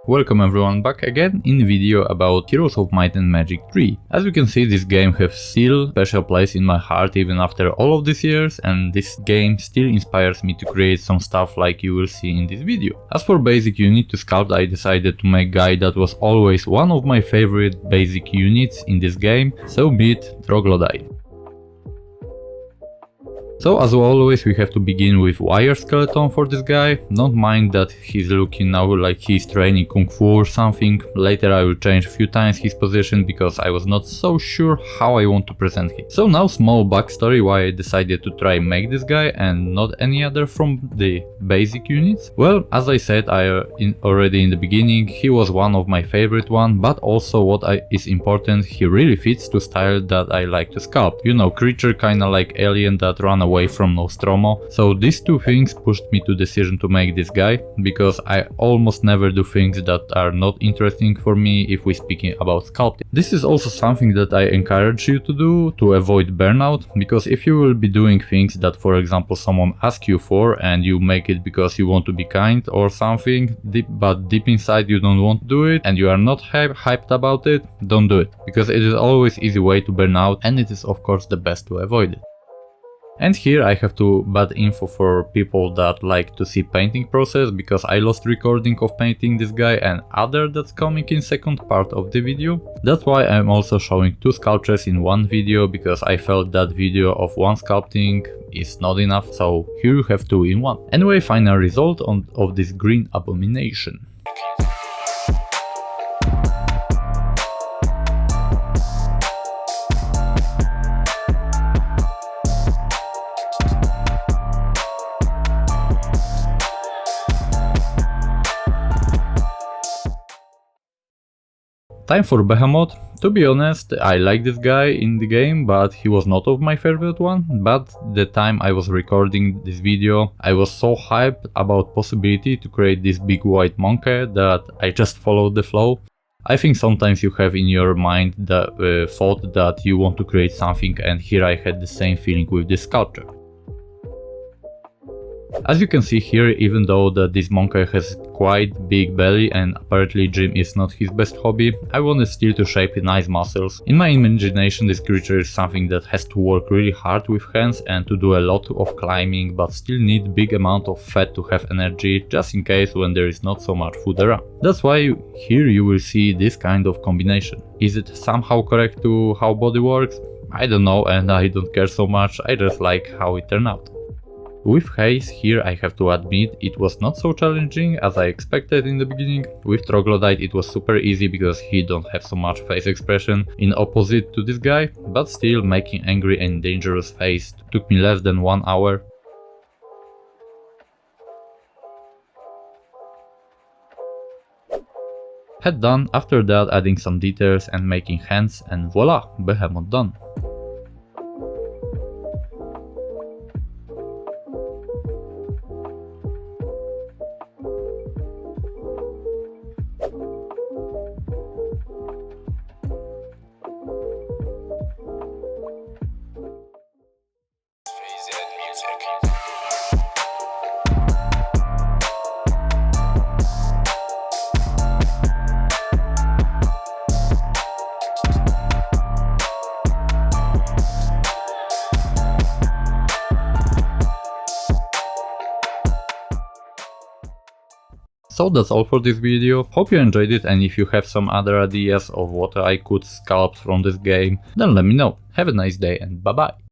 Welcome everyone back again in video about Heroes of Might and Magic 3. As you can see, this game has still a special place in my heart even after all of these years, and this game still inspires me to create some stuff like you will see in this video. As for basic unit to sculpt, I decided to make guy that was always one of my favorite basic units in this game, so be it Troglodyte. So as always we have to begin with wire skeleton for this guy. Don't mind that he's looking now like he's training kung fu or something. Later I will change a few times his position because I was not so sure how I want to present him. So now small backstory why I decided to try make this guy and not any other from the basic units. Well, as I said already in the beginning, he was one of my favorite one, but also what is important, he really fits to style that I like to sculpt. You know, creature kinda like alien that run away from Nostromo. So these two things pushed me to decision to make this guy, because I almost never do things that are not interesting for me if we speaking about sculpting. This is also something that I encourage you to do to avoid burnout, because if you will be doing things that, for example, someone asks you for and you make it because you want to be kind or something, but deep inside you don't want to do it and you are not hyped about it, don't do it, because it is always easy way to burn out, and it is of course the best to avoid it. And here I have to bad info for people that like to see painting process, because I lost recording of painting this guy and other that's coming in second part of the video. That's why I'm also showing two sculptures in one video, because I felt that video of one sculpting is not enough, so here you have two in one. Anyway, final result of this green abomination. Time for Behemoth. To be honest, I like this guy in the game, but he was not of my favorite one. But the time I was recording this video, I was so hyped about possibility to create this big white monkey that I just followed the flow. I think sometimes you have in your mind the thought that you want to create something, and here I had the same feeling with this sculpture. As you can see here, even though that this monkey has quite big belly and apparently gym is not his best hobby, I wanted still to shape nice muscles. In my imagination, this creature is something that has to work really hard with hands and to do a lot of climbing, but still need big amount of fat to have energy, just in case when there is not so much food around. That's why here you will see this kind of combination. Is it somehow correct to how body works? I don't know, and I don't care so much, I just like how it turned out. With Haze here I have to admit it was not so challenging as I expected in the beginning. With Troglodyte it was super easy because he don't have so much face expression in opposite to this guy, but still making angry and dangerous face took me less than 1 hour. Head done, after that adding some details and making hands, and voila, Behemoth done. So that's all for this video, hope you enjoyed it, and if you have some other ideas of what I could sculpt from this game, then let me know. Have a nice day and bye bye!